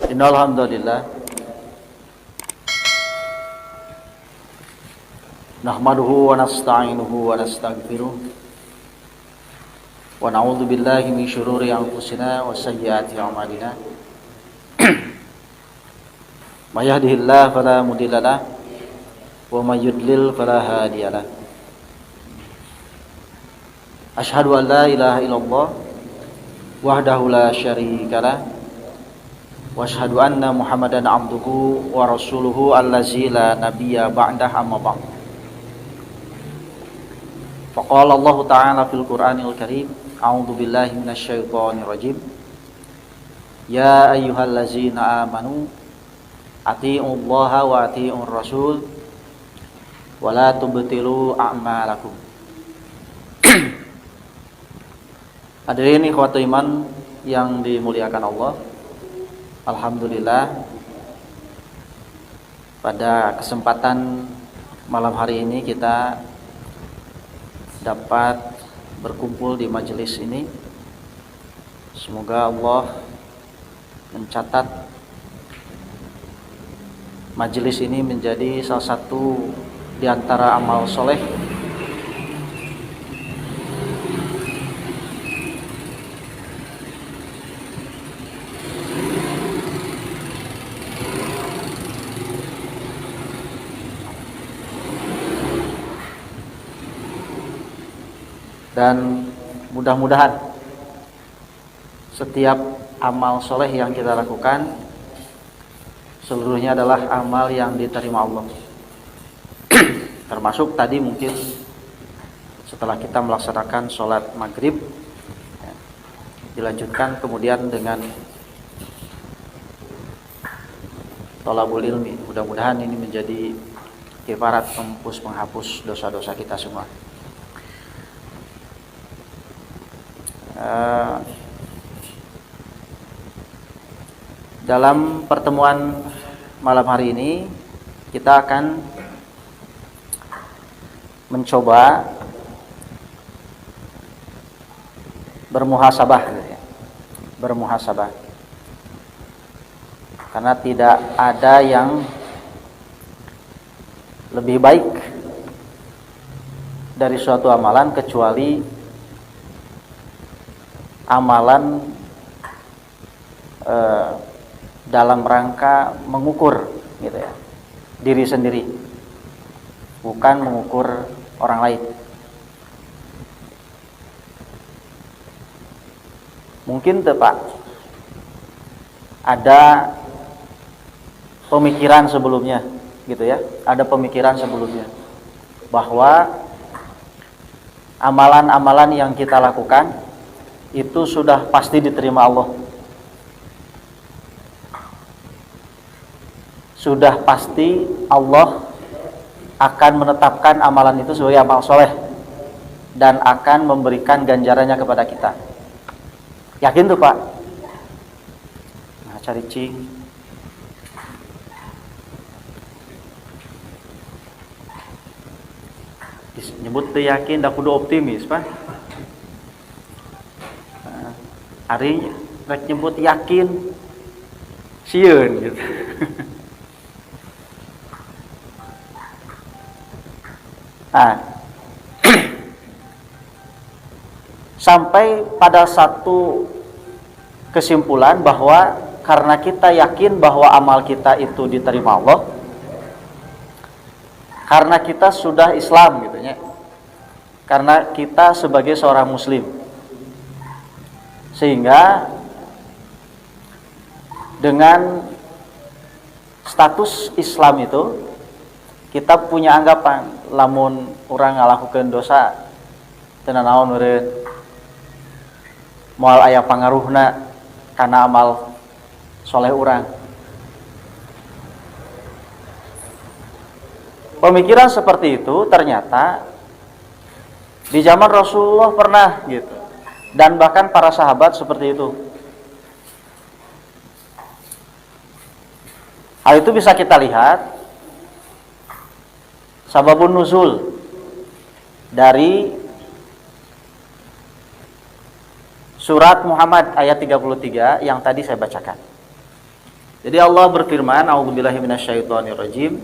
Innal hamdalillah nahmaduhu wa nasta'inuhu wa nastaghfiruh wa na'udzu billahi min syururi anfusina wa sayyiati a'malina. May yahdihillahu fala mudilla lahu wa may yudlil fala hadiya lahu. Asyhadu an la ilaha illallah wahdahu la syarika lahu wa asyhadu anna Muhammadan abduhu wa rasuluhu allazi la nabiyya ba'dah amma ba'd. Faqala Allah Ta'ala fil Qur'anil Karim, a'udzu billahi minasy syaithanir rajim. Ya ayyuhallazina amanu atii'ullaha wa atii'ur rasul wa la tubtilu a'malakum. Hadirin ikhwatul iman yang dimuliakan Allah, alhamdulillah pada kesempatan malam hari ini kita dapat berkumpul di majelis ini. Semoga Allah mencatat majelis ini menjadi salah satu di antara amal soleh dan mudah-mudahan setiap amal soleh yang kita lakukan seluruhnya adalah amal yang diterima Allah. Termasuk tadi mungkin setelah kita melaksanakan sholat maghrib ya, dilanjutkan kemudian dengan thalabul ilmi. Mudah-mudahan ini menjadi kifarat penghapus dosa-dosa kita semua. Dalam pertemuan malam hari ini kita akan mencoba bermuhasabah, karena tidak ada yang lebih baik dari suatu amalan kecuali amalan dalam rangka mengukur gitu ya, diri sendiri, bukan mengukur orang lain. Mungkin Pak ada pemikiran sebelumnya gitu ya, ada pemikiran sebelumnya bahwa amalan-amalan yang kita lakukan itu sudah pasti diterima Allah. Sudah pasti Allah akan menetapkan amalan itu sebagai amal soleh dan akan memberikan ganjarannya kepada kita. Yakin tuh Pak? Nah, cari cing. Nyebut tuh yakin, dah kudu optimis Pak. Nah, hari rek nyebut yakin, sieun gitu. Nah, sampai pada satu kesimpulan bahwa karena kita yakin bahwa amal kita itu diterima Allah, karena kita sudah Islam gitu ya, karena kita sebagai seorang muslim, sehingga dengan status Islam itu kita punya anggapan lamun orang ngalakukeun dosa teu naon meureun moal aya pangaruhna kana amal soleh urang. Pemikiran seperti itu ternyata di zaman Rasulullah pernah gitu, dan bahkan para sahabat seperti itu. Hal itu bisa kita lihat sababun nuzul dari surat Muhammad ayat 33 yang tadi saya bacakan. Jadi Allah berfirman, a'udzubillahi minasyaitonirrajim,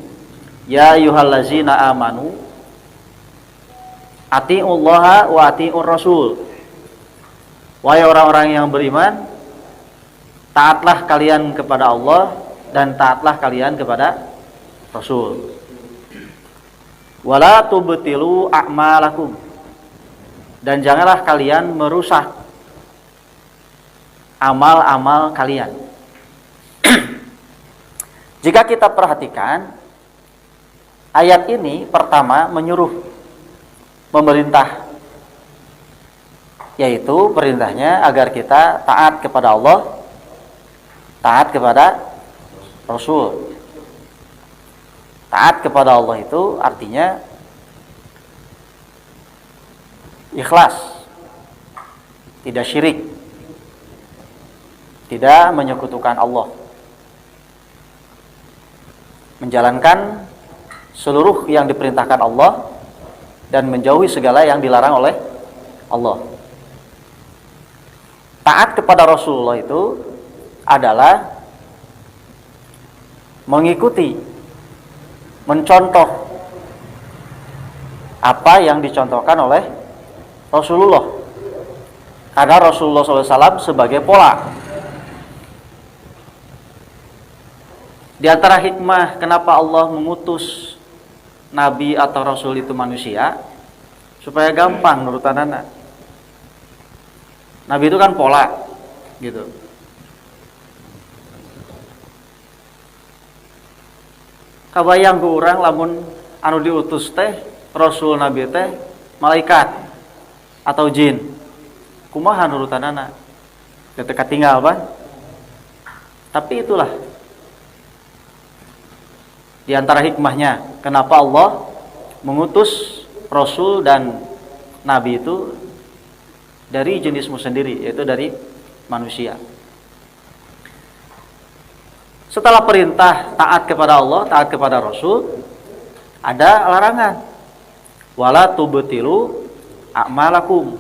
ya ayyuhallazina amanu atiullaha wa atiur rasul. Wahai orang-orang yang beriman, taatlah kalian kepada Allah dan taatlah kalian kepada Rasul. Wala tubtilu a'malakum. Dan janganlah kalian merusak amal-amal kalian. Jika kita perhatikan, ayat ini pertama menyuruh, memerintah, yaitu perintahnya agar kita taat kepada Allah, taat kepada Rasul. Taat kepada Allah itu artinya ikhlas, tidak syirik, tidak menyekutukan Allah, menjalankan seluruh yang diperintahkan Allah dan menjauhi segala yang dilarang oleh Allah. Taat kepada Rasulullah itu adalah mengikuti, mencontoh apa yang dicontohkan oleh Rasulullah. Karena Rasulullah SAW sebagai pola. Di antara hikmah kenapa Allah mengutus Nabi atau Rasul itu manusia, supaya gampang nurutan anak. Nabi itu kan pola, gitu. Kabayang ku urang lamun anu diutus teh Rasul Nabi teh malaikat atau jin. Kumaha nurutanana? Ketika tinggal Pak. Tapi itulah di antara hikmahnya kenapa Allah mengutus Rasul dan Nabi itu dari jenismu sendiri, yaitu dari manusia. Setelah perintah taat kepada Allah, taat kepada Rasul, ada larangan. Wala tubtilu a'malakum.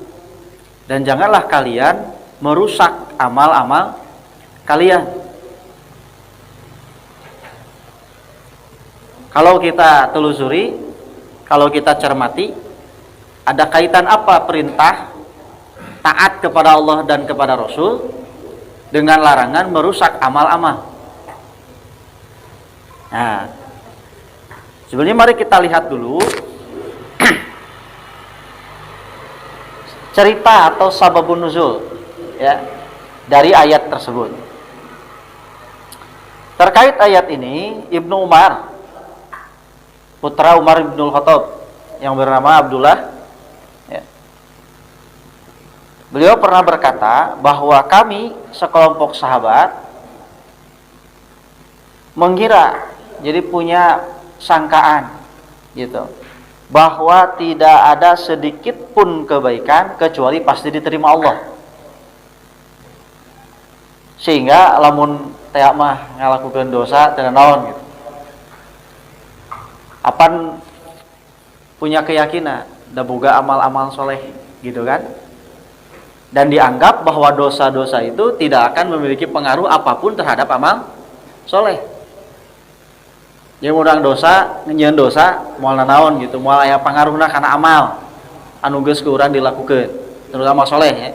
Dan janganlah kalian merusak amal-amal kalian. Kalau kita telusuri, kalau kita cermati, ada kaitan apa perintah taat kepada Allah dan kepada Rasul dengan larangan merusak amal-amal? Nah, sebenarnya mari kita lihat dulu cerita atau sababun nuzul ya dari ayat tersebut. Terkait ayat ini, Ibnu Umar, putra Umar bin Khattab yang bernama Abdullah, ya, beliau pernah berkata bahwa kami sekelompok sahabat mengira, jadi punya sangkaan gitu, bahwa tidak ada sedikit pun kebaikan kecuali pasti diterima Allah. Sehingga lamun teh mah ngalakukeun dosa teu naon gitu. Apan punya keyakinan da boga amal-amal soleh gitu kan. Dan dianggap bahwa dosa-dosa itu tidak akan memiliki pengaruh apapun terhadap amal soleh. Jadi urang dosa, nyeun dosa, moal naon gitu, moal aya pangaruhna kana amal anu geus ku urang dilakukeun, terutama soleh ya.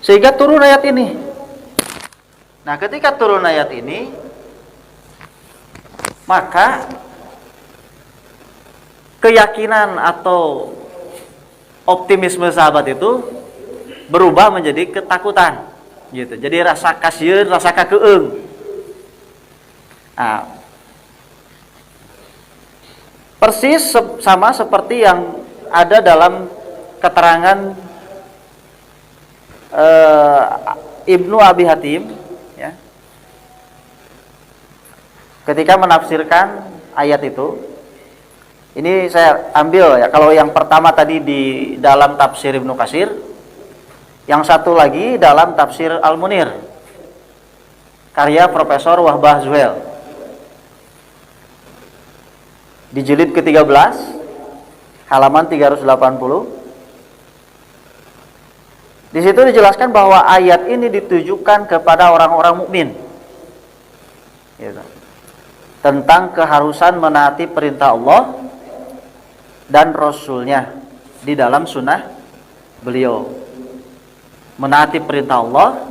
Sehingga turun ayat ini. Nah, ketika turun ayat ini, maka keyakinan atau optimisme sahabat itu berubah menjadi ketakutan gitu. Jadi rasa kasieun, rasa kakeueung. Nah, persis sama seperti yang ada dalam keterangan Ibnu Abi Hatim ya, ketika menafsirkan ayat itu. Ini saya ambil ya, kalau yang pertama tadi di dalam tafsir Ibnu Katsir, yang satu lagi dalam tafsir Al-Munir karya Profesor Wahbah Zuhail di jilid ke-13 halaman 380. Di situ dijelaskan bahwa ayat ini ditujukan kepada orang-orang mukmin, gitu. Tentang keharusan menaati perintah Allah dan Rasulnya di dalam sunnah beliau, menaati perintah Allah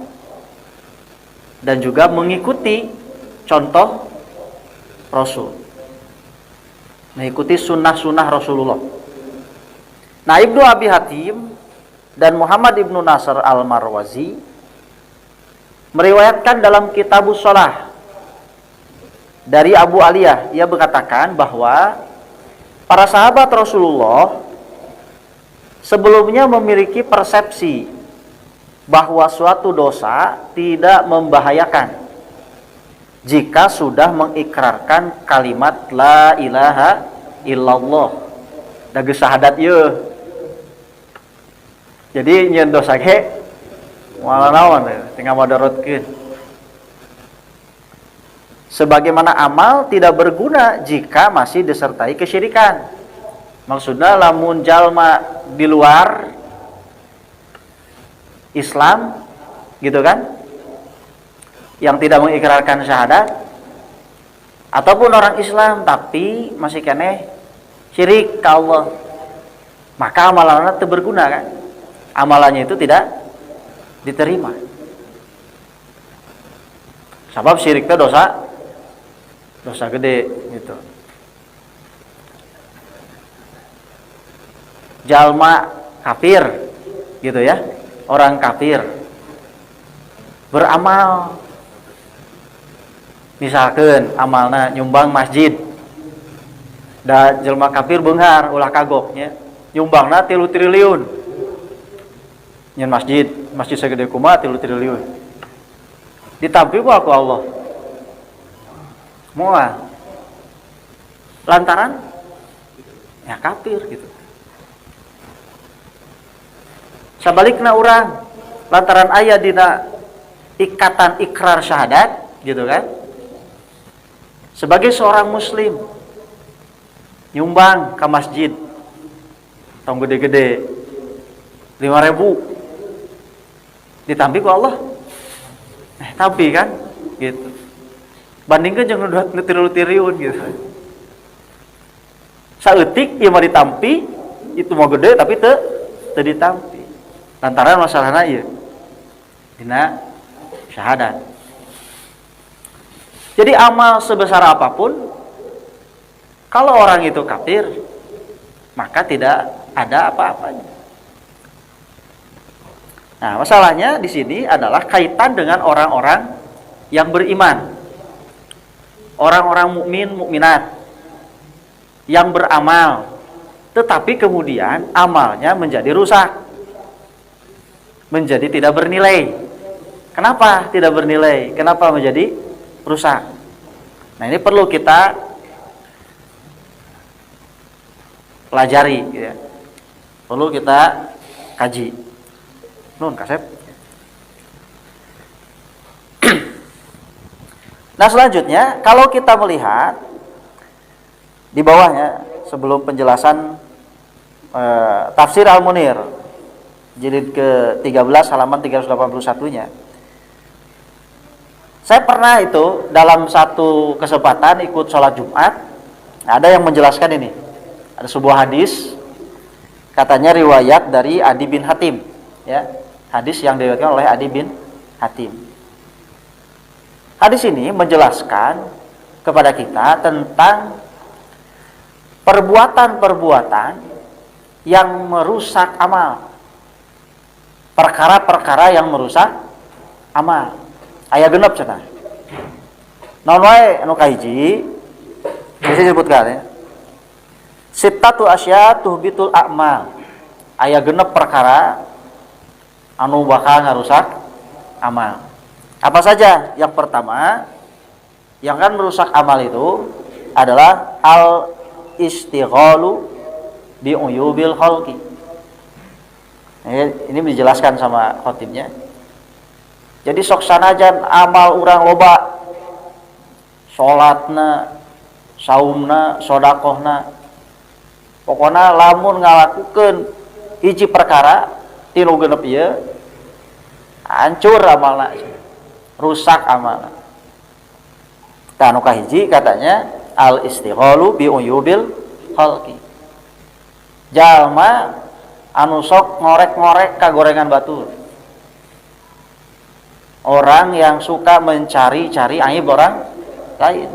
dan juga mengikuti contoh Rasul, mengikuti sunnah-sunnah Rasulullah. Nah, Ibnu Abi Hatim dan Muhammad Ibnu Nasr Al-Marwazi meriwayatkan dalam Kitabus Shalah dari Abu Aliyah, ia mengatakan bahwa para sahabat Rasulullah sebelumnya memiliki persepsi bahwa suatu dosa tidak membahayakan jika sudah mengikrarkan kalimat la ilaha illallah da geus syahadat ieu. Jadi nyeun dosa ge moal naon tinggal madaratkeun. Sebagaimana amal tidak berguna jika masih disertai kesyirikan. Maksudnya lamun jalma di luar Islam gitu kan, yang tidak mengikrarkan syahadat, ataupun orang Islam tapi masih keneh syirik ke Allah, maka amalannya itu berguna kan, amalannya itu tidak diterima. Sebab syirik itu dosa gede gitu. Jalma kafir gitu ya, orang kafir beramal, misalkan amalna nyumbang masjid, da jelma kafir beunghar ulah kagoknya nyumbangna 3 triliun nyen masjid segede kumaha 3 triliun ditampi ku aku Allah moal lantaran ya kafir gitu. Sabalikna urang lantaran aya dina ikatan ikrar syahadat gitu kan, sebagai seorang muslim nyumbang ke masjid tong gede-gede 5.000 ditampi ku Allah tampi kan gitu, bandingkeun jeung nu 3 triliun gitu. Saeutik ieu mah ditampi itu mah gede tapi teu ditampi lantaran masalahna ieu dina syahadat. Jadi amal sebesar apapun kalau orang itu kafir maka tidak ada apa-apanya. Nah, masalahnya di sini adalah kaitan dengan orang-orang yang beriman. Orang-orang mukmin, mukminat yang beramal tetapi kemudian amalnya menjadi rusak. Menjadi tidak bernilai. Kenapa tidak bernilai? Kenapa menjadi rusak? Nah, ini perlu kita pelajari gitu ya. Perlu kita kaji. Nun kasep. Nah, selanjutnya kalau kita melihat di bawahnya sebelum penjelasan tafsir Al-Munir jilid ke-13 halaman 381-nya. Saya pernah itu dalam satu kesempatan ikut sholat Jumat, ada yang menjelaskan ini. Ada sebuah hadis, katanya riwayat dari Adi bin Hatim, ya, hadis yang diriwayatkan oleh Adi bin Hatim. Hadis ini menjelaskan kepada kita tentang perbuatan-perbuatan yang merusak amal, perkara-perkara yang merusak amal. Aya genep cenah. Naon wae anu kahiji bisa disebutkan ya. Sittatu asya tuhbitul a'mal. Aya genep perkara anu bakal ngarusak amal. Apa saja? Yang pertama, yang akan merusak amal itu adalah al istighalu bi uyubil khalqi. Ini dijelaskan sama khotibnya. Jadi sok sanajan amal urang loba, salatna, saumna, sodakohna, pokona lamun ngalakukeun hiji perkara tinu genep ieu hancur amalna, rusak amalna. Tanu kahiji katanya al istighalu bi uyubil khalqi. Jalma anu sok ngorek-ngorek kagorengan batur. Orang yang suka mencari-cari aib orang lain.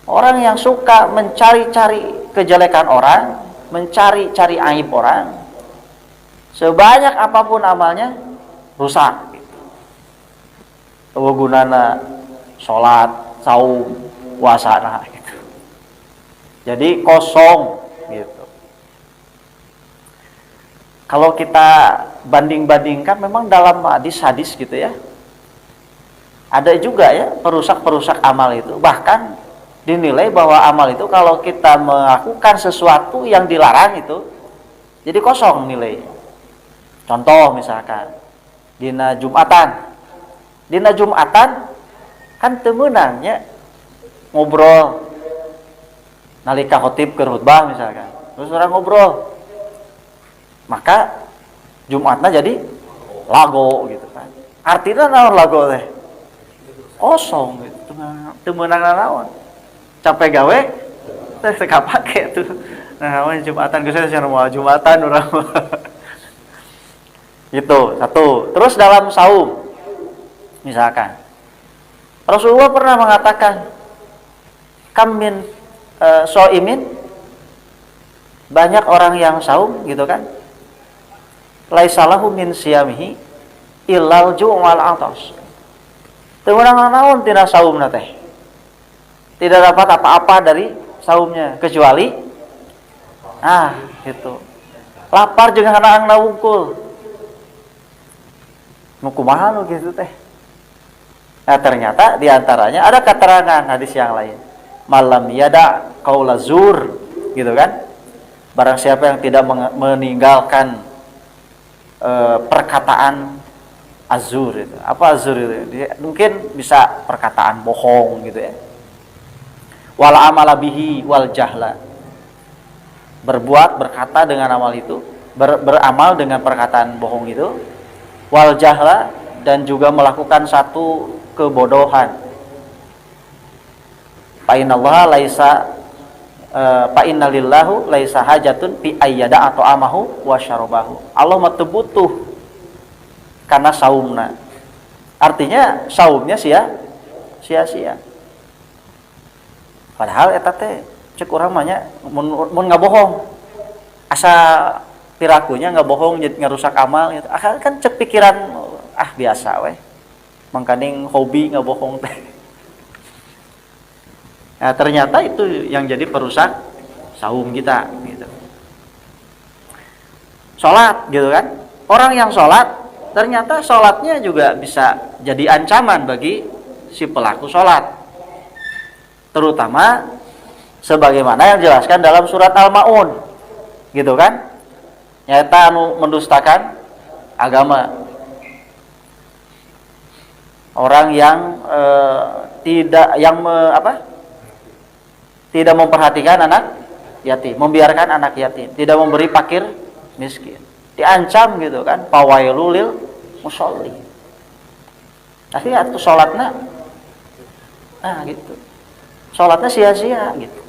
Orang yang suka mencari-cari kejelekan orang, mencari-cari aib orang, sebanyak apapun amalnya rusak. Gunana sholat, saum, puasa, nah, gitu. Jadi kosong gitu. Kalau kita banding-bandingkan, memang dalam hadis-hadis gitu ya, ada juga ya perusak-perusak amal itu. Bahkan dinilai bahwa amal itu kalau kita melakukan sesuatu yang dilarang itu, jadi kosong nilainya. Contoh misalkan, dina Jumatan kan teu meunangnya ngobrol nalika khotib keur khutbah misalkan. Terus orang ngobrol. Maka Jumatna jadi lago gitu kan. Artinya naon lago teh? Kosong gitu. Teu meunang naon. Capek gawe teh teu kapake tuh. Nah, Jumatan geus cenah moal Jumatan urang. Gitu, satu. Terus dalam saum misalkan Rasulullah pernah mengatakan kam min soimin, banyak orang yang saum gitu kan, laisalahu min siyamihi illal ju' wal 'atas. Teu urang naon tina saumna teh, tidak dapat apa-apa dari saumnya kecuali gitu, lapar jeung hanaangna wungkul. Nu kumaha nu gitu teh. Nah ternyata diantaranya ada keterangan hadis yang lain, malam yada qaula zur, gitu kan, barang siapa yang tidak meninggalkan perkataan azur itu. Apa azur itu? Mungkin bisa perkataan bohong gitu ya. Wal amala bihi wal jahla, berkata dengan amal itu, beramal dengan perkataan bohong itu, wal jahla, dan juga melakukan satu kebodohan. Fa inna lillahu laisa hajatun fi ayyada atau amahu wa syarabahu. Allah mah teu butuh karena saumna. Artinya saumnya sia-sia. Padahal eta teh cek urang mah nya mun ngabohong. Asa pirakunya ngabohong jadi ngarusak amal gitu. Kan cek pikiran biasa we. Mangkaning hobi ngabohong teh. Nah, ternyata itu yang jadi perusak saum kita gitu. Salat gitu kan. Orang yang salat ternyata salatnya juga bisa jadi ancaman bagi si pelaku salat. Terutama sebagaimana yang dijelaskan dalam surat Al-Maun. Gitu kan? Nyata mendustakan agama. Orang yang tidak memperhatikan anak yatim, membiarkan anak yatim, tidak memberi fakir miskin, diancam gitu kan, fawailul lil musolli. Tapi atuh salatna gitu. Salatnya sia-sia gitu.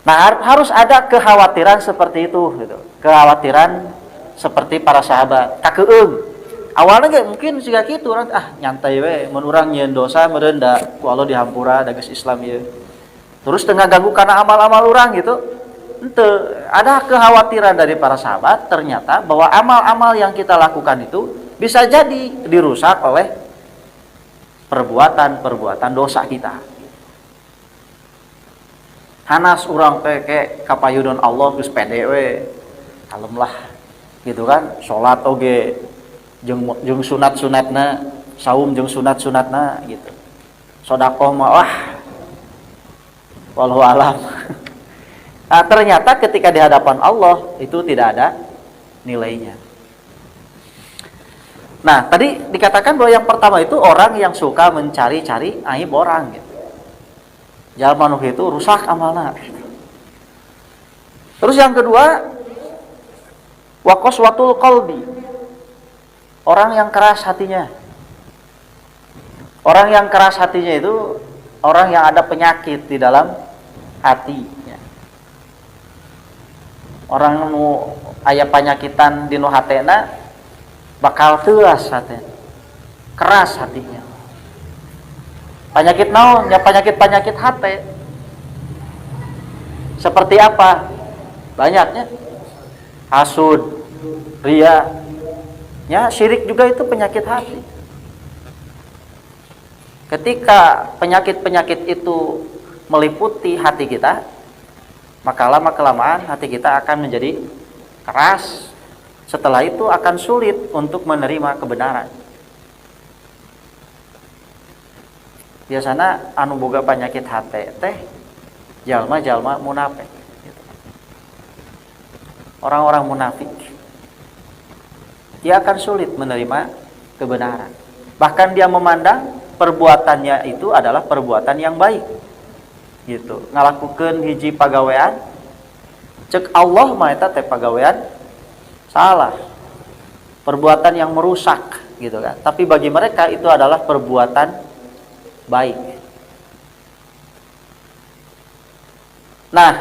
Nah, harus ada kekhawatiran seperti itu gitu. Kekhawatiran seperti para sahabat. Kakeueung awalnya gak mungkin siga kitu urang nyantai we mun urang nyieun dosa meureun da ku Allah dihampura da geus Islam ieu. Terus tengah ganggu karena amal-amal urang gitu. Henteu, ada kekhawatiran dari para sahabat ternyata bahwa amal-amal yang kita lakukan itu bisa jadi dirusak oleh perbuatan-perbuatan dosa kita. Hanas urang teh ke kapayudon Allah geus pede we. Kalem lah. Gitu kan? Salat oge jeung sunat-sunatna, saum jeung sunat-sunatna gitu. Sedekah mah wallahu alam. Nah, ternyata ketika di hadapan Allah itu tidak ada nilainya. Nah, tadi dikatakan bahwa yang pertama itu orang yang suka mencari-cari aib orang gitu. Jalma nu itu rusak amalna gitu. Terus yang kedua, Wa qaswatul qalbi, orang yang keras hatinya. Orang yang keras hatinya itu orang yang ada penyakit di dalam hati. Orang nu aya panyakitan di nu hatena bakal teuas hatena, keras hatinya. Penyakit naon? Ya penyakit hati. Seperti apa? Banyaknya. Hasud, ria, ya syirik juga itu penyakit hati. Ketika penyakit-penyakit itu meliputi hati kita, maka lama-kelamaan hati kita akan menjadi keras. Setelah itu akan sulit untuk menerima kebenaran. Biasanya anu boga penyakit hati teh jalma-jalma munafik. Orang-orang munafik, dia akan sulit menerima kebenaran. Bahkan dia memandang perbuatannya itu adalah perbuatan yang baik. Gitu. Ngalakukeun hiji pagawean, cek Allah mah eta teh pagawean salah. Perbuatan yang merusak gitu kan. Tapi bagi mereka itu adalah perbuatan baik. Nah,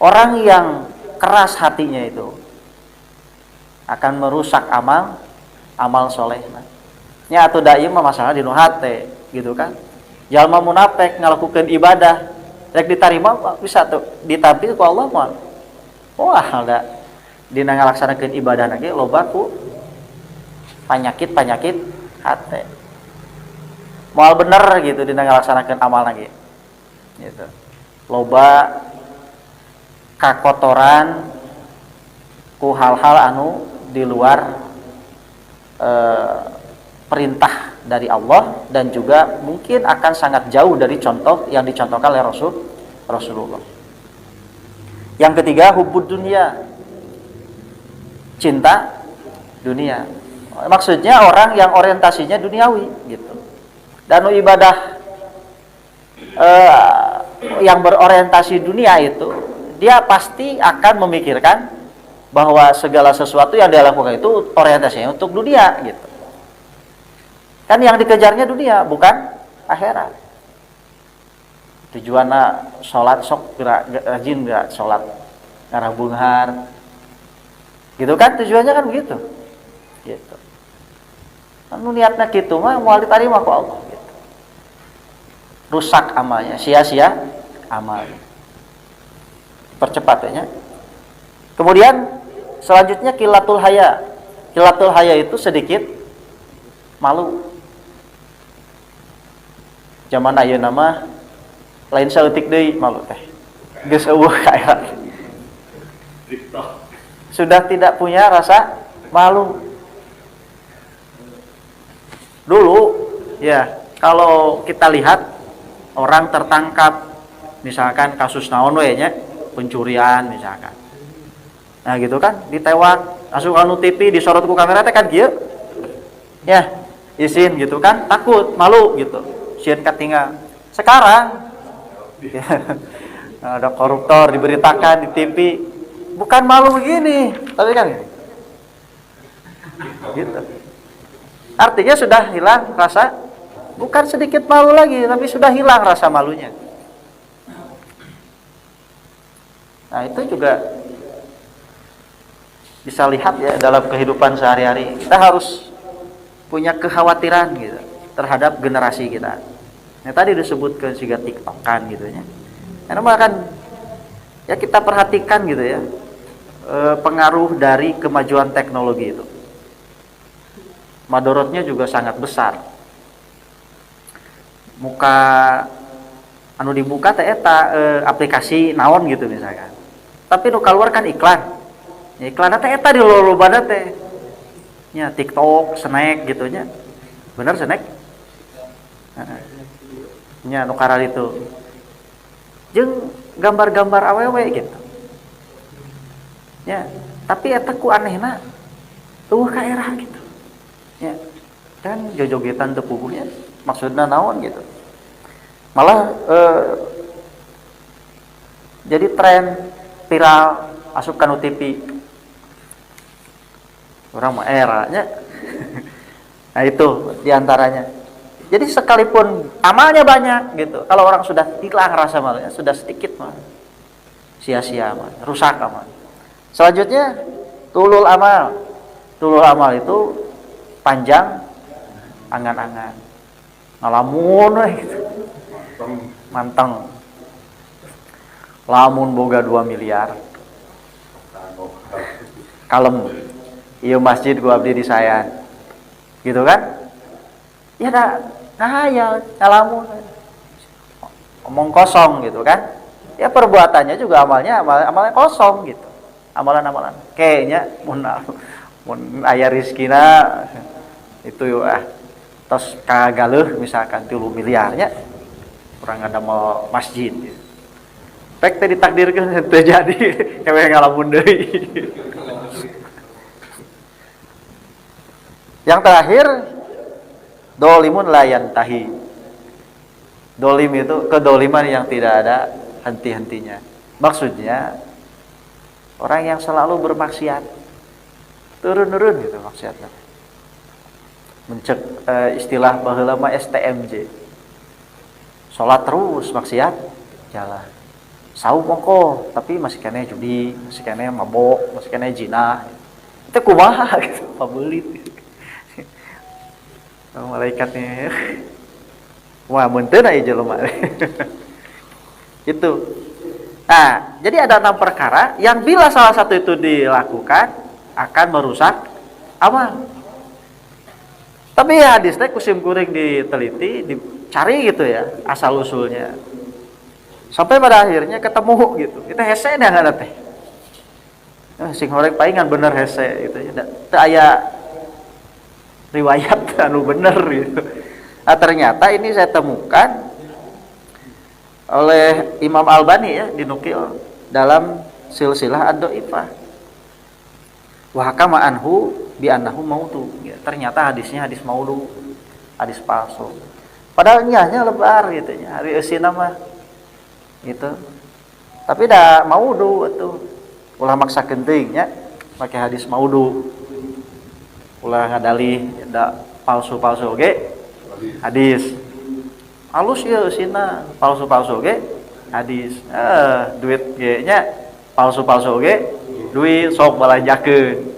orang yang keras hatinya itu akan merusak amal soleh. Nya atuh da ieu mah masalah di nu hate gitu kan. Jalma munafik ngalakukeun ibadah rek ditarima bisa tuh ditampi ku Allah mah. Wah, da dina ngalaksanakeun ibadah ge loba ku panyakit hate. Moal bener gitu dina ngalaksanakeun amal lagi. Gitu. Loba kakotoran ku hal-hal anu di luar perintah dari Allah dan juga mungkin akan sangat jauh dari contoh yang dicontohkan oleh Rasulullah. Yang ketiga, hubbud dunia, cinta dunia. Maksudnya orang yang orientasinya duniawi gitu. Dan ibadah yang berorientasi dunia itu dia pasti akan memikirkan bahwa segala sesuatu yang dia lakukan itu orientasinya untuk dunia gitu. Kan yang dikejarnya dunia bukan akhirat. Tujuannya sholat sok rajin gak sholat ngarah bunghar. Gitu kan tujuannya kan begitu. Gitu. Anu niatna kitu mah moal ditarima ku Allah gitu. Rusak amalnya, sia-sia amalnya. Percepat ya. Kemudian selanjutnya qillatul haya. Qillatul haya itu sedikit malu. Zaman ayeuna mah lain saeutik deui malu teh. Geus eueuh kayak. Sudah tidak punya rasa malu. Dulu ya, kalau kita lihat orang tertangkap misalkan kasus naon we nya, pencurian misalkan. Nah gitu kan, ditewak, asup anu TV disorot ku kamera teh kan kieu. Ya, izin gitu kan, takut, malu gitu. Sieun katinggal. Sekarang ya, ada koruptor diberitakan di TV, bukan malu begini, tapi kan gitu. Artinya sudah hilang rasa, bukan sedikit malu lagi, tapi sudah hilang rasa malunya. Nah itu juga bisa lihat ya dalam kehidupan sehari-hari. Kita harus punya kekhawatiran gitu terhadap generasi kita. Yang tadi disebutkan siga tiktokan gitu ya. Karena kan ya kita perhatikan gitu ya pengaruh dari kemajuan teknologi itu. Madorotnya juga sangat besar. Muka anu dibuka teh eta aplikasi naon gitu misalkan. Tapi nu keluar kan iklan. Ya, iklan teh eta di lolobana teh. Ya TikTok, snack gitu nya. Bener snack? Nya nu karar itu. Jeung gambar-gambar awewe gitu. Ya, tapi eta ku anehna eueuh ka erah gitu. Ya. Dan jojogetan teu puguhnya maksudna naon gitu. Malah jadi tren viral asup kana TV Orang mah eranya. Nah itu diantaranya. Jadi sekalipun amalnya banyak gitu, kalau orang sudah hilang rasa malunya, sudah sedikit mah sia-sia mah, rusak amal. Selanjutnya tulul amal. Tulul amal itu panjang angan-angan. Ngalamun gitu. Manteng. Lamun boga 2 miliar. Kalem. Ieu masjid gua abdi di sayan. Gitu kan? Ya ya ngalamun. Omong kosong gitu kan? Ya perbuatannya juga amalnya kosong gitu. Amalan-amalan. Kayaknya mun aya rezekina itu tos kagaleuh misalkan 3 miliarnya urang ngadamel masjid gitu. Pek teh ditakdirkeun teu jadi kewe ngalamun deui. Yang terakhir dolimun layan tahi. Dolim itu kedoliman yang tidak ada henti-hentinya. Maksudnya orang yang selalu bermaksiat turun-turun gitu maksiatnya. Mencek istilah baheula mah STMJ. Salat terus maksiat jalan. Saum mongko tapi masih kena judi, masih kena mabok, masih kena zina. Itu kumaha gitu, pabeulit. Malaikatnya wah munteun aya jelema. Itu. Nah, jadi ada 6 perkara yang bila salah satu itu dilakukan akan merusak amal. Tapi ya hadisnya kusim kuring diteliti, dicari gitu ya asal usulnya. Sampai pada akhirnya ketemu gitu. Itu hese dah ngaran teh. Sing horeg palingan bener hese gitu ya. Teu aya riwayat anu bener gitu. Nah, ternyata ini saya temukan oleh Imam Albani ya, dinukil dalam silsilah ad-dhaifah. Wa hakama anhu bi annahu maudhu. Ya, ternyata hadisnya hadis maudhu, hadis palsu. Padahal nyahnya lebar gitu nya, hari eusina mah gitu. Tapi da maudhu atuh. Ulah maksakeun teuing nya make hadis maudhu. Ulah ngadalih da palsu-palsu oge hadis. Halus ya eusina palsu-palsu oge hadis. Duit ge nya palsu-palsu oge duit sok balajakeun.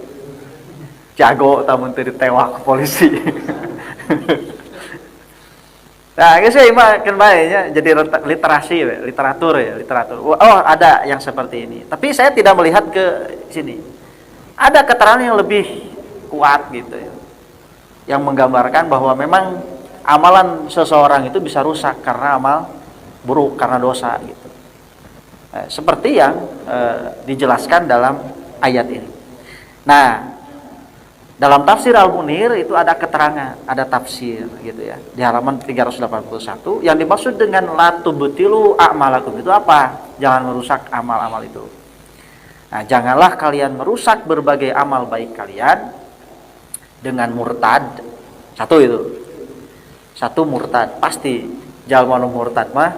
Jago tamun teu ditewak polisi. Nah, geus ieu mah keun bae nya jadi literasi we, literatur. Oh, ada yang seperti ini. Tapi saya tidak melihat ke sini. Ada keterangan yang lebih kuat gitu ya. Yang menggambarkan bahwa memang amalan seseorang itu bisa rusak karena amal buruk, karena dosa gitu. Seperti yang dijelaskan dalam ayat ini. Nah, dalam tafsir Al-Munir itu ada keterangan, ada tafsir gitu ya. Di halaman 381 yang dimaksud dengan la tubtilu a'malakum itu apa? Jangan merusak amal-amal itu. Nah, janganlah kalian merusak berbagai amal baik kalian dengan murtad. Satu itu. Satu murtad, pasti jalma nu murtad mah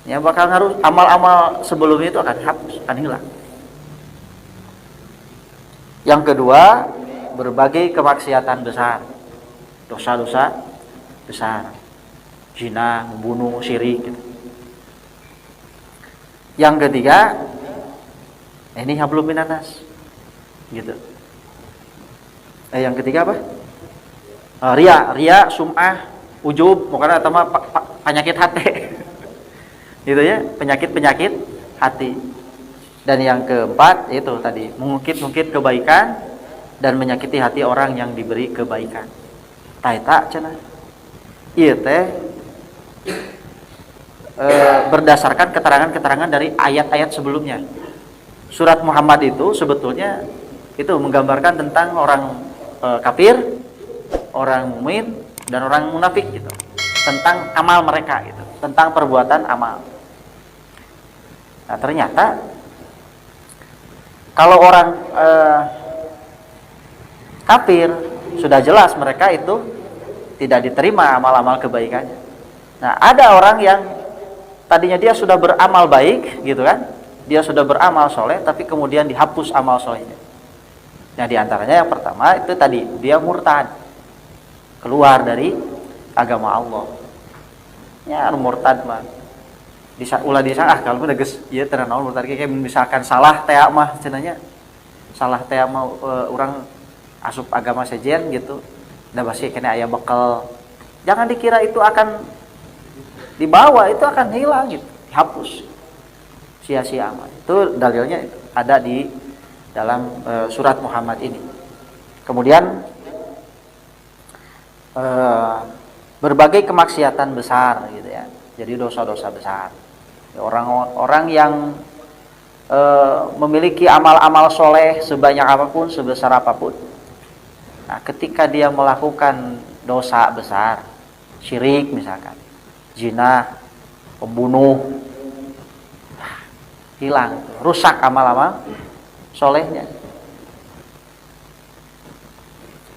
ya bakal ngaruh amal-amal sebelumnya itu akan hapus, akan hilang. Yang kedua, berbagai kemaksiatan besar, dosa-dosa besar, zina, membunuh, syirik gitu. Yang ketiga, ini hablum minanas gitu. Yang ketiga apa? Ria, sum'ah, ujub, pokoknya atau penyakit hati. Gitu ya, penyakit hati. Dan yang keempat itu tadi, mengungkit-ungkit kebaikan dan menyakiti hati orang yang diberi kebaikan. Taita cenah. Ieu teh berdasarkan keterangan-keterangan dari ayat-ayat sebelumnya. Surat Muhammad itu sebetulnya itu menggambarkan tentang orang kafir, orang mukmin dan orang munafik gitu. Tentang amal mereka gitu, tentang perbuatan amal. Nah, ternyata kalau orang kafir sudah jelas mereka itu tidak diterima amal-amal kebaikannya. Nah, ada orang yang tadinya dia sudah beramal baik gitu kan, dia sudah beramal soleh tapi kemudian dihapus amal solehnya. Nah, di antaranya yang pertama itu tadi dia murtad, keluar dari agama Allah. Ya, murtad mah ulah disangah kalau udah geus ieu teh naon murtad kayak misalkan salah teh mah cenanya salah teh mah orang asup agama sejen gitu. Da basi kena aya bekal. Jangan dikira itu akan dibawa, itu akan hilang gitu, dihapus. Sia-sia amat. Itu dalilnya ada di dalam surat Muhammad ini. Kemudian berbagai kemaksiatan besar gitu ya. Jadi dosa-dosa besar. Orang-orang yang memiliki amal-amal soleh sebanyak apapun, sebesar apapun. Nah, ketika dia melakukan dosa besar, syirik misalkan, zina, pembunuh, hilang, rusak amal-amal solehnya.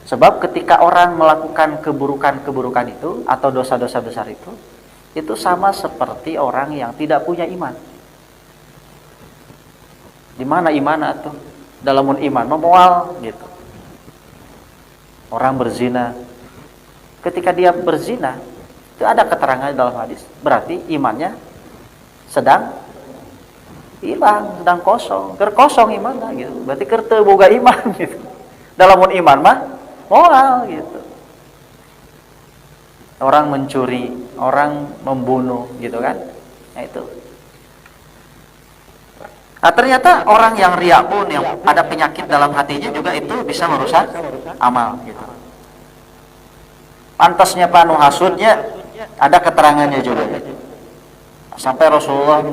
Sebab ketika orang melakukan keburukan-keburukan itu atau dosa-dosa besar itu sama seperti orang yang tidak punya iman. Di mana iman atuh? Dalamun iman moal gitu. Orang berzina. Ketika dia berzina, itu ada keterangan dalam hadis. Berarti imannya sedang hilang, sedang kosong. Ker kosong iman gitu. Berarti ker teu boga iman gitu. Dalamun iman mah moal gitu. Orang mencuri, orang membunuh gitu kan. Nah itu. Nah, ternyata orang yang riya pun yang ada penyakit dalam hatinya juga itu bisa merusak amal gitu. Pantasnya panu hasudnya ada keterangannya juga. Sampai Rasulullah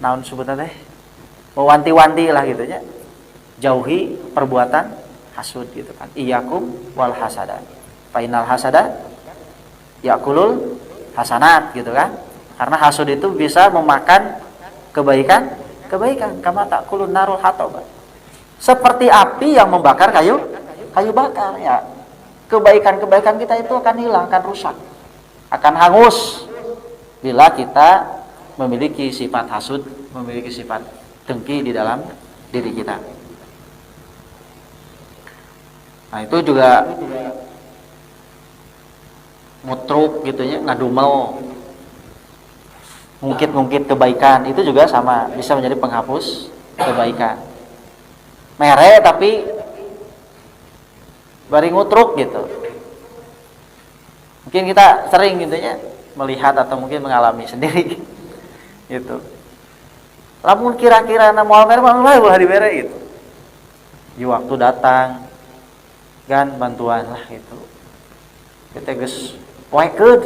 naon sebutannya mewanti-wanti lah gitu ya. Jauhi perbuatan hasud gitu kan. Iyyakum wal hasada. Fainal hasada yakulul hasanat gitu kan. Karena hasud itu bisa memakan kebaikan kama takulun narul hatab. Seperti api yang membakar kayu bakar ya. Kebaikan-kebaikan kita itu akan hilang, akan rusak, akan hangus bila kita memiliki sifat hasud, memiliki sifat dengki di dalam diri kita. Nah, itu juga mutruk gitu ya, ngadumel, ngungkit kebaikan, itu juga sama, bisa menjadi penghapus kebaikan. Mere tapi bari ngutruk gitu. Mungkin kita sering gitu ya melihat atau mungkin mengalami sendiri gitu. Lamun kira-kira moal mere mah ulah dibere gitu. Di waktu datang gan bantuan lah gitu. Kita geus waekeun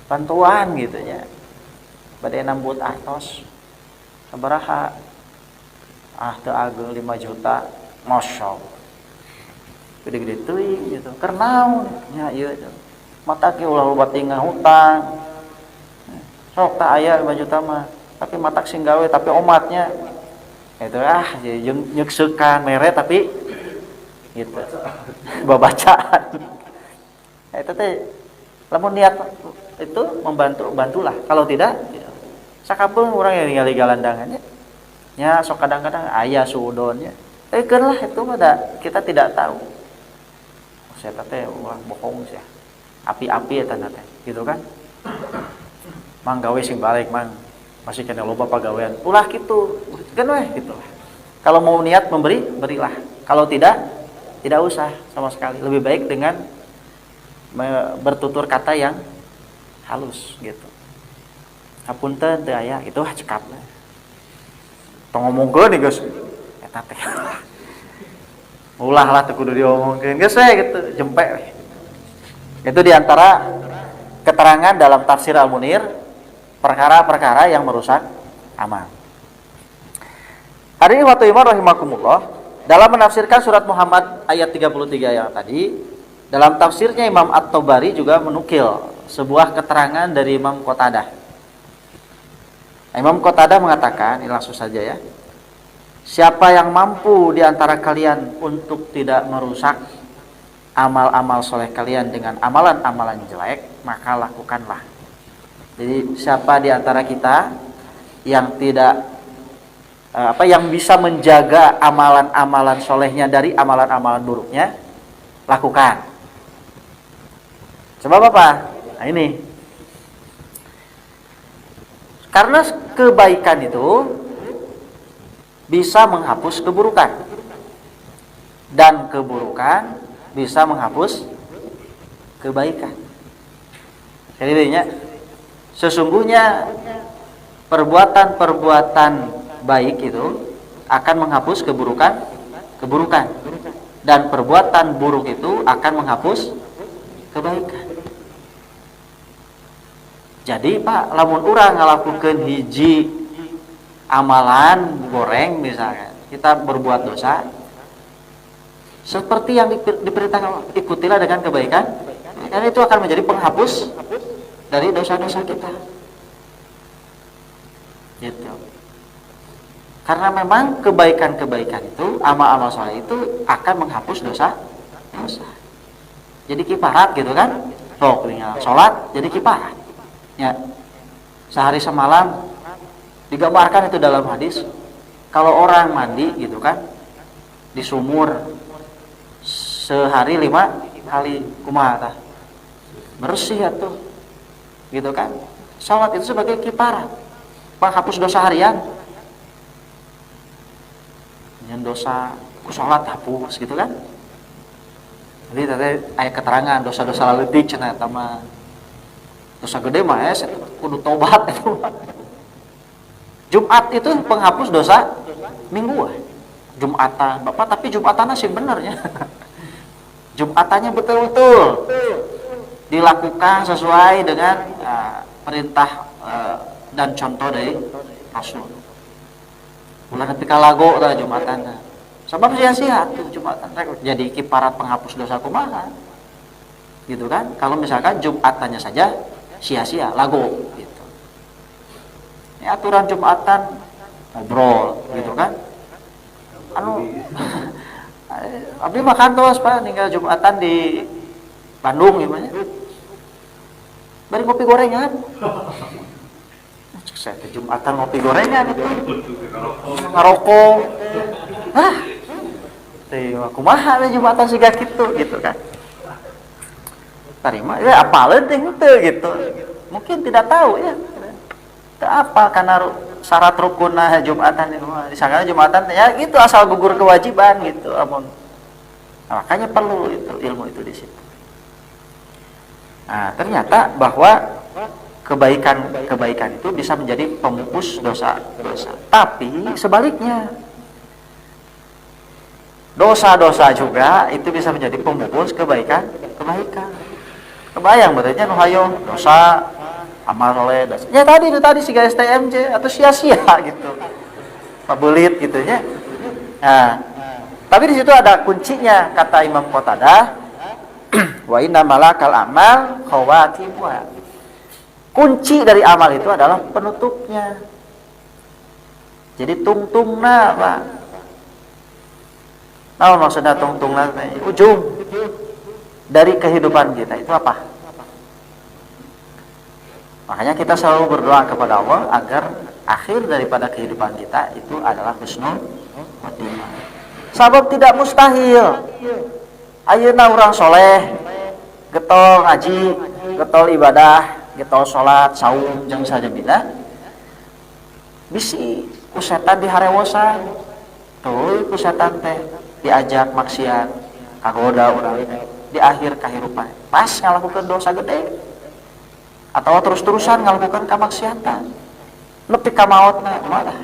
bantuan gitu ya. Bade nambut artos sabaraha teu agel 5 juta masyaallah. Gede-gede teuing gitu. Keur naon nya ieu mata ge ulah loba tinggal hutang. Sok tak aya 5 juta mah, tapi matak sing gawe tapi omatnya itu nyeuksekan mere tapi gitu. Babacaan. Itu teh lamun niat itu bantulah. Kalau tidak sakabeung urang yang ningali galandangannya. Ya sok kadang-kadang aya suudonnya. Keun lah itu mah kita tidak tahu. Saya teh ulah bohong sih. Api-api eta teh, gitu kan? Mang gawe sing balik mang masih kena loba pagawean. Ulah kitu. Kan weh gitu. Kalau mau niat memberi, berilah. Kalau tidak usah sama sekali. Lebih baik dengan bertutur kata yang halus gitu. Hapunten teu aya itu cekap lah. Tong ngomongkeun nih geus eta teh. Ulah lah teu kudu diomongkeun geus we gitu, jempe we. Itu diantara keterangan dalam tafsir Al-Munir perkara-perkara yang merusak amal. Hadirin wa iman rahimakumullah, dalam menafsirkan surat Muhammad ayat 33 yang tadi, dalam tafsirnya Imam At-Tabari juga menukil sebuah keterangan dari Imam Qatadah. Imam Qatadah mengatakan, ini langsung saja ya. Siapa yang mampu di antara kalian untuk tidak merusak amal-amal soleh kalian dengan amalan-amalan jelek, maka lakukanlah. Jadi siapa di antara kita yang tidak yang bisa menjaga amalan-amalan solehnya dari amalan-amalan buruknya, lakukan. Sebab apa? Nah ini, karena kebaikan itu bisa menghapus keburukan, dan keburukan bisa menghapus kebaikan. Jadi intinya, sesungguhnya perbuatan-perbuatan baik itu akan menghapus keburukan, dan perbuatan buruk itu akan menghapus kebaikan. Jadi Pak, lamun urang ngalakukeun hiji amalan goreng misalnya, kita berbuat dosa, seperti yang diperintahkan, ikutilah dengan kebaikan, karena itu akan menjadi penghapus dari dosa-dosa kita. Gitu. Karena memang kebaikan-kebaikan itu, amal-amal soleh itu akan menghapus dosa-dosa. Jadi kiparat gitu kan? Sholat jadi kiparat. Ya, sehari semalam digambarkan itu dalam hadis. Kalau orang mandi gitu kan, di sumur sehari 5 kali, kumaha bersih atuh, gitu kan? Sholat itu sebagai kiparat, menghapus dosa harian. Yang dosa sholat hapus gitu kan? Jadi tadi ayat keterangan dosa-dosa leutik cenah eta mah. Dosa gede mah kudu tobat itu. Jumat itu penghapus dosa minggu. Jumatan, Bapak, tapi Jumatannya sih benernya. Jumatannya betul-betul dilakukan sesuai dengan perintah dan contoh dari Rasul. Bulan nepi ka lago tah Jumatanna. Sebab sia-sia tuh Jumatan jadi kiparat penghapus dosa kumaha. Gitu kan? Kalau misalkan Jumatannya saja sia-sia, lago gitu. Ini aturan Jumatan ngobrol gitu kan. Abdi makan tos Pak, ninggal Jumatan di Bandung gimana? Bari kopi gorengan. Saya ke Jumatan ngopi gorengan itu. Ngarokok. Hah? Teh kumaha we Jumatan siga kitu gitu kan. Tarima ya apaleun teh henteu gitu. Mungkin tidak tahu ya. Teu apa karena syarat rukunna Jumatan itu disangka Jumatan ya itu asal gugur kewajiban gitu amun. Nah, makanya perlu itu ilmu itu di situ. Nah, ternyata bahwa kebaikan itu bisa menjadi pemupus dosa-dosa. Tapi sebaliknya, dosa-dosa juga itu bisa menjadi pemupus kebaikan. Kebayang betulnya nu hayong dosa amal soleh dosa. Ya tadi si STMJ atau sia-sia gitu. Pabelit gitu nya. Nah, tapi di situ ada kuncinya kata Imam Qatadah, wa inna malakal amal khawatimuha. Kunci dari amal itu adalah penutupnya. Jadi tungtungna Pak. Nah, maksudnya tungtungna ujung dari kehidupan kita itu apa? Makanya kita selalu berdoa kepada Allah agar akhir daripada kehidupan kita itu adalah husnul khotimah. Sabab tidak mustahil. Ayeuna urang soleh, getol ngaji, getol ibadah, getol salat, saum jeung sajabila. Bisi ku setan diharewosan. Tuluy ku setan teh diajak maksiat, kagoda urang di akhir kahirupan. Pas ngalakukeun dosa gede atau terus-terusan ngalakukeun kamaksiatan. Nepi ka mautna malah.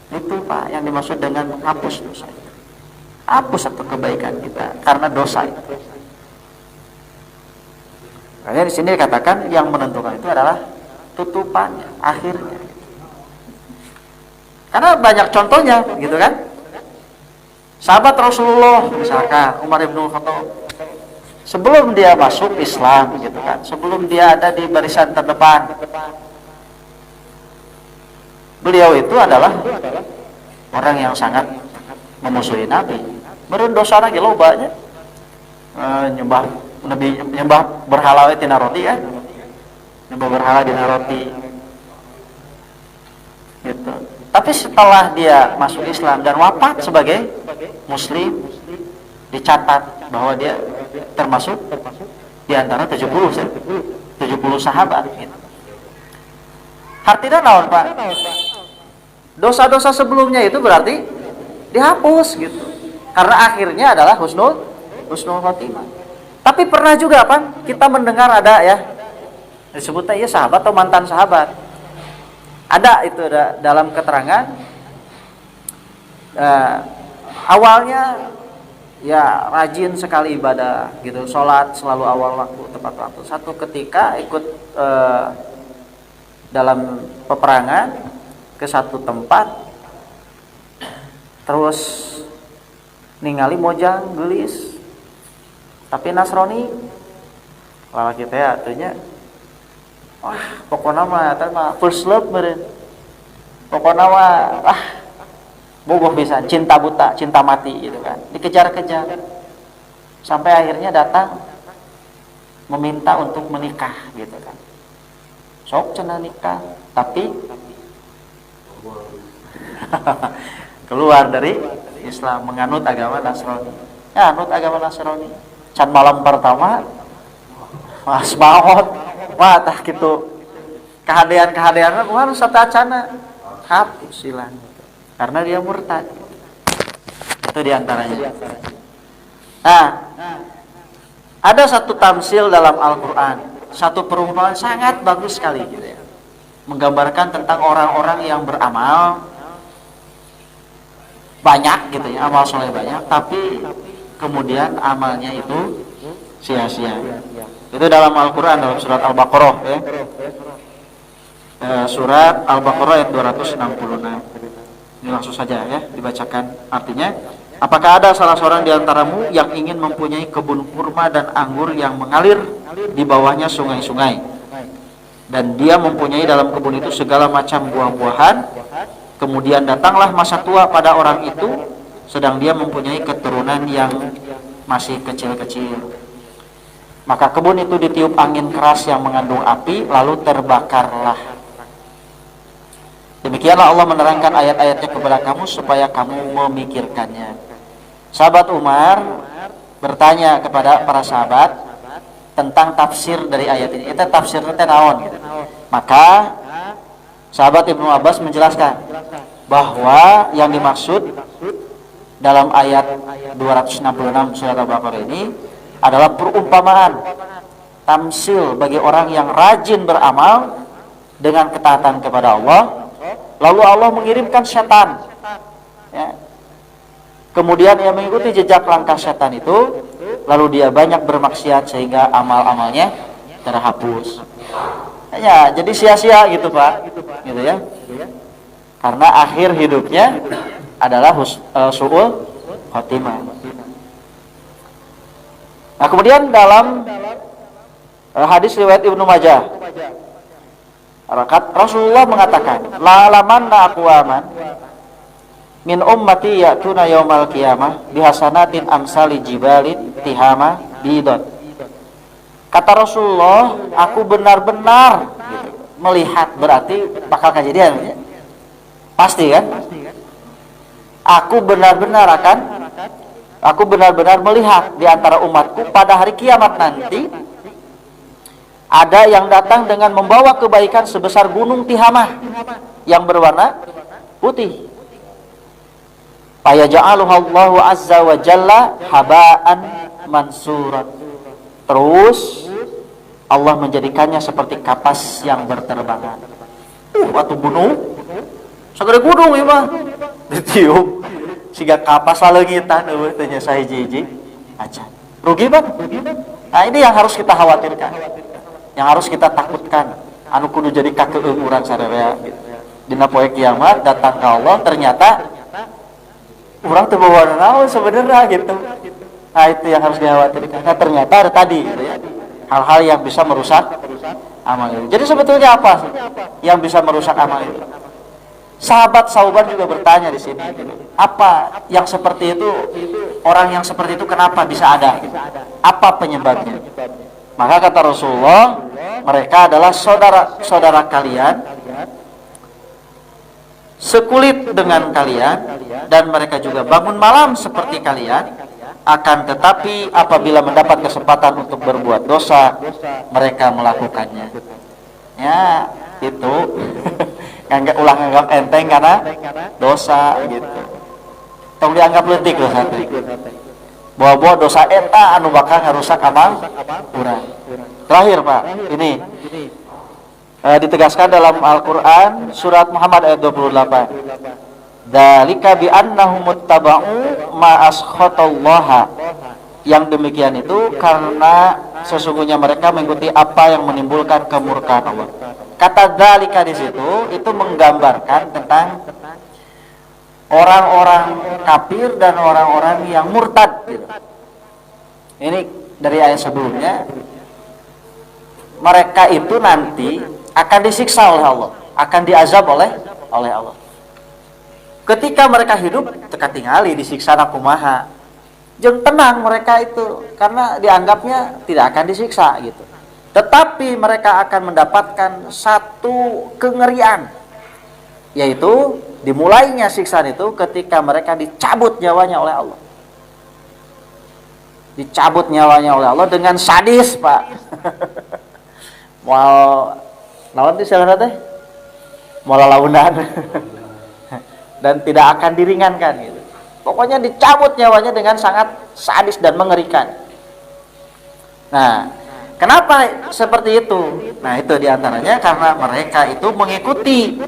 Itu Pak yang dimaksud dengan menghapus dosa. Hapus satu kebaikan kita karena dosa itu. Makanya di sini dikatakan yang menentukan itu adalah tutupannya, akhirnya. Karena banyak contohnya, gitu kan? Sahabat Rasulullah, misalkan Umar bin Khattab, sebelum dia masuk Islam, gitu kan? Sebelum dia ada di barisan terdepan, beliau itu adalah orang yang sangat memusuhi Nabi. Meureun dosa lagi lobanya, nyembah berhala tina roti kan, nyembah berhala dina roti. gitu. Tapi setelah dia masuk Islam dan wafat sebagai muslim, dicatat bahwa dia termasuk di antara 70 sahabat gitu. Artinya naon, Pak? Dosa-dosa sebelumnya itu berarti dihapus gitu. Karena akhirnya adalah husnul khotimah. Tapi pernah juga Pak kita mendengar ada ya disebutnya ya sahabat atau mantan sahabat. Ada itu dalam keterangan awalnya ya rajin sekali ibadah gitu, sholat selalu awal waktu, tepat waktu. Satu ketika ikut dalam peperangan ke satu tempat, terus ningali mojang gelis, tapi Nasrani, kalau kita ya artinya, wah pokoknya mah first love meren, pokoknya mah bogoh bisa, cinta buta, cinta mati gitu kan, dikejar-kejar, sampai akhirnya datang meminta untuk menikah gitu kan. Sok cenah nikah, tapi keluar dari Islam, menganut agama Nasrani. Ya, anut agama Nasrani. Can malam pertama, mas maot, wah tah gitu. Kehadean harus satacana hapus silang. Karena dia murtad. Itu diantaranya. Nah, ada satu tamsil dalam Al-Quran, satu perumpamaan sangat bagus sekali gitu ya, menggambarkan tentang orang-orang yang beramal banyak gitu ya, amal soleh banyak, tapi kemudian amalnya itu sia-sia. Itu dalam Al-Quran, dalam surat Al-Baqarah ya. Surat Al-Baqarah ayat 266. Ini langsung saja ya dibacakan artinya. Apakah ada salah seorang di antaramu yang ingin mempunyai kebun kurma dan anggur yang mengalir di bawahnya sungai-sungai, dan dia mempunyai dalam kebun itu segala macam buah-buahan, kemudian datanglah masa tua pada orang itu, sedang dia mempunyai keturunan yang masih kecil-kecil. Maka kebun itu ditiup angin keras yang mengandung api, lalu terbakarlah. Demikianlah Allah menerangkan ayat-ayatnya kepada kamu supaya kamu memikirkannya. Sahabat Umar bertanya kepada para sahabat tentang tafsir dari ayat ini. Itu tafsirnya naon gitu. Maka sahabat Ibnu Abbas menjelaskan bahwa yang dimaksud dalam ayat 266 surat Al-Baqarah ini adalah perumpamaan, tamsil bagi orang yang rajin beramal dengan ketaatan kepada Allah, lalu Allah mengirimkan setan ya. Kemudian ia mengikuti jejak langkah setan itu, lalu dia banyak bermaksiat sehingga amal-amalnya terhapus. Ya, jadi sia-sia gitu Pak, gitu ya. Karena akhir hidupnya adalah su'ul khotimah. Nah, kemudian dalam hadis riwayat Ibnu Majah, Rasulullah mengatakan, la lamanna aqwaman min ummati ya'tuna yaumal qiyamah bihasanatin amsali jibalin tihama bidot. Kata Rasulullah, aku benar-benar gitu, melihat, berarti bakal kejadian ya? Pasti kan? Aku benar-benar melihat di antara umatku pada hari kiamat nanti ada yang datang dengan membawa kebaikan sebesar gunung Tihamah yang berwarna putih. Fayaj'aluhallahu azza wa jalla haba'an mansurat. Terus Allah menjadikannya seperti kapas yang berterbangan. Waktu gunung, segede gunung ieu mah ditiup siga kapas laleungitan eueuh teh nya sahiji-hiji acan. Rugi Bang. Nah, ini yang harus kita khawatirkan. Yang harus kita takutkan. Anu kudu jadi kakeueung urang sadaya gitu. Dina poe kiamat datang ke Allah ternyata orang teu bawa naon sebenarnya gitu. Nah, itu yang harus dikhawatirkan. Nah, ternyata ada tadi gitu ya. Hal-hal yang bisa merusak amal itu. Jadi sebetulnya apa sih yang bisa merusak amal itu? Sahabat Sauban juga bertanya di sini gitu. Apa yang seperti itu, orang yang seperti itu kenapa bisa ada gitu? Apa penyebabnya? Maka kata Rasulullah, mereka adalah saudara-saudara kalian sekulit dengan kalian, dan mereka juga bangun malam seperti kalian. Akan tetapi apabila mendapat kesempatan untuk berbuat dosa, mereka melakukannya. Ya, itu nganggap ulah nganggap enteng karena dosa gitu. Tong dianggap leutik dosa teh. Bawa-bawa dosa eta anu bakal ngarusak amal urang. Terakhir Pak, ini ditegaskan dalam Al-Qur'an surat Muhammad ayat 28. Dzalika bi annahum muttaba'u ma askhatallaha. Yang demikian itu karena sesungguhnya mereka mengikuti apa yang menimbulkan kemurkaan Allah. Kata dzalika di situ itu menggambarkan tentang orang-orang kafir dan orang-orang yang murtad gitu. Ini dari ayat sebelumnya. Mereka itu nanti akan disiksa oleh Allah, akan diazab oleh Allah. Ketika mereka hidup, teka tingali disiksa nakumaha. Jeung tenang mereka itu, karena dianggapnya tidak akan disiksa gitu. Tetapi mereka akan mendapatkan satu kengerian, yaitu dimulainya siksaan itu ketika mereka dicabut nyawanya oleh Allah. Dicabut nyawanya oleh Allah dengan sadis, Pak. Moal naon teh salah teh? Moal launan. Dan tidak akan diringankan gitu. Pokoknya dicabut nyawanya dengan sangat sadis dan mengerikan. Nah, kenapa seperti itu? Nah, itu diantaranya karena mereka itu mengikuti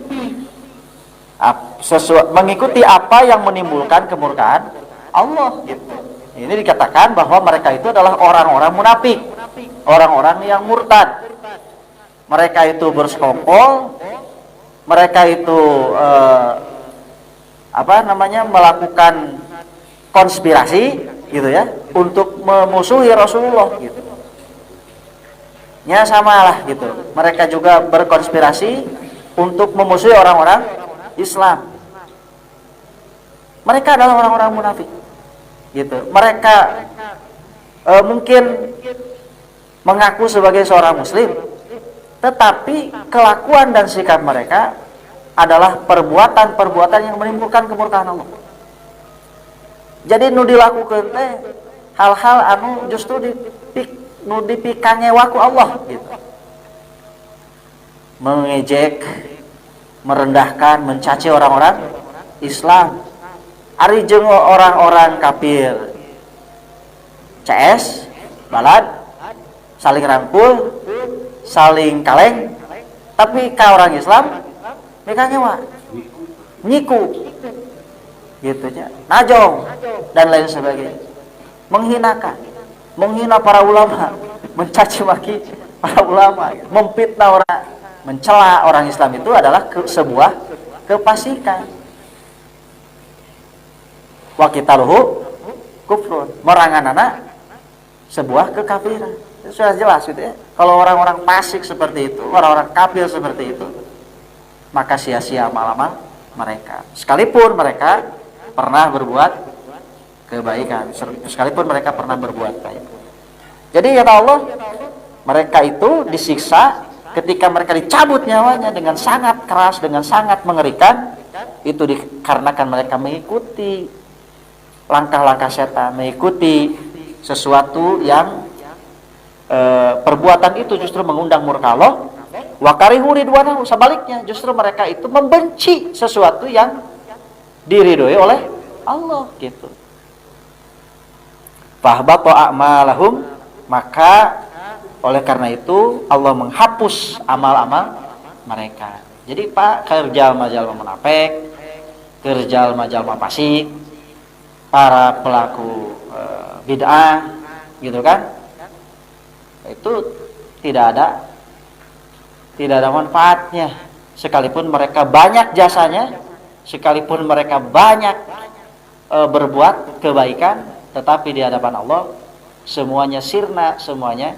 apa yang menimbulkan kemurkaan Allah gitu. Ini dikatakan bahwa mereka itu adalah orang-orang munafik, orang-orang yang murtad. Mereka itu bersekongkol, mereka itu melakukan konspirasi gitu ya untuk memusuhi Rasulullah gitu. Ya samalah gitu. Mereka juga berkonspirasi untuk memusuhi orang-orang Islam. Mereka adalah orang-orang munafik gitu. Mereka mungkin mengaku sebagai seorang muslim, tetapi kelakuan dan sikap mereka adalah perbuatan-perbuatan yang menimbulkan kemurkaan Allah. Jadi nu dilakukeun teh hal-hal anu justru dipikangewa ku Allah gitu. Mengejek, merendahkan, mencaci orang-orang Islam. Ari jeung orang-orang kafir. CS, balad, saling rangkul, saling kaleng, tapi ka orang Islam mereka nyewa, nyiku, gitu ya, najong dan lain sebagainya, menghina para ulama, mencaci maki para ulama, memfitnah orang, mencela orang Islam itu adalah sebuah kefasikan. Wa qitaluhu kufrun, meranganana sebuah kekafiran. Itu sudah jelas gitu ya. Kalau orang-orang fasik seperti itu, orang-orang kafir seperti itu, maka sia-sia amal-amal mereka. Sekalipun mereka pernah berbuat kebaikan, sekalipun mereka pernah berbuat baik. Jadi kata Allah, mereka itu disiksa ketika mereka dicabut nyawanya dengan sangat keras, dengan sangat mengerikan. Itu dikarenakan mereka mengikuti langkah-langkah setan, mengikuti sesuatu yang perbuatan itu justru mengundang murka Allah. Wa karihu ridwanahu, sebaliknya justru mereka itu membenci sesuatu yang diridhoi oleh Allah gitu. Fahbata a'malahum, maka oleh karena itu Allah menghapus amal-amal mereka. Jadi Pak, kerjal-majal munafik, kerjal-majal fasik, para pelaku bid'ah gitu kan, itu tidak ada manfaatnya. Sekalipun mereka banyak jasanya, sekalipun mereka banyak berbuat kebaikan, tetapi di hadapan Allah semuanya sirna, semuanya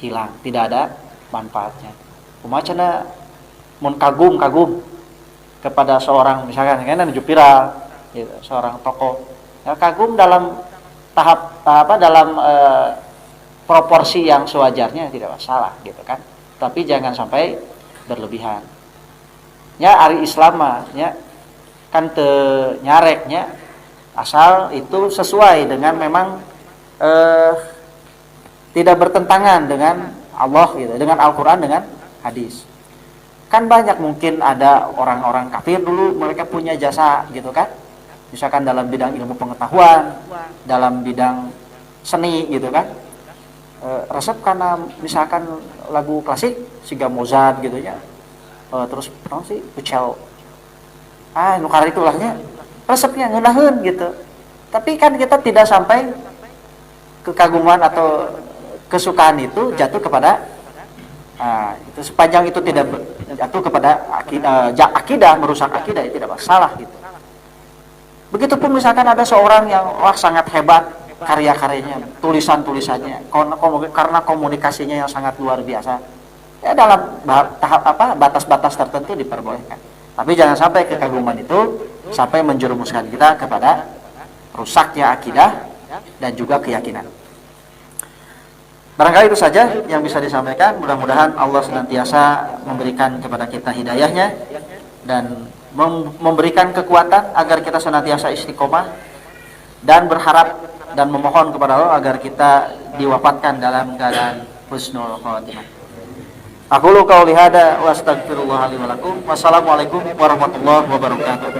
hilang, tidak ada manfaatnya. Kumacana mun kagum kepada seorang, misalkan kan menuju viral gitu, seorang tokoh ya, kagum dalam dalam proporsi yang sewajarnya, tidak masalah gitu kan, tapi jangan sampai berlebihan. Ya ari Islam ya kan teu nyareknya, asal itu sesuai dengan memang tidak bertentangan dengan Allah gitu, dengan Al-Qur'an, dengan hadis. Kan banyak mungkin ada orang-orang kafir dulu mereka punya jasa gitu kan. Misalkan dalam bidang ilmu pengetahuan, dalam bidang seni gitu kan. Resep karena misalkan lagu klasik siga Mozart gitu ya, terus non sih Pucel nukar itulahnya resepnya ngeunaheun gitu, tapi kan kita tidak sampai kekaguman atau kesukaan itu jatuh kepada itu, sepanjang itu tidak jatuh kepada akidah, merusak akidah, ya tidak masalah gitu. Begitupun misalkan ada seorang yang sangat hebat karya-karyanya, tulisan-tulisannya, karena komunikasinya yang sangat luar biasa, ya dalam tahap batas-batas tertentu diperbolehkan. Tapi jangan sampai kekaguman itu sampai menjerumuskan kita kepada rusaknya akidah dan juga keyakinan. Barangkali itu saja yang bisa disampaikan. Mudah-mudahan Allah senantiasa memberikan kepada kita hidayahnya dan memberikan kekuatan agar kita senantiasa istiqomah dan berharap dan memohon kepada Allah agar kita diwafatkan dalam keadaan husnul khotimah. Aqulu qouli hada wa astaghfirullah li wa lakum. Wassalamualaikum warahmatullahi wabarakatuh.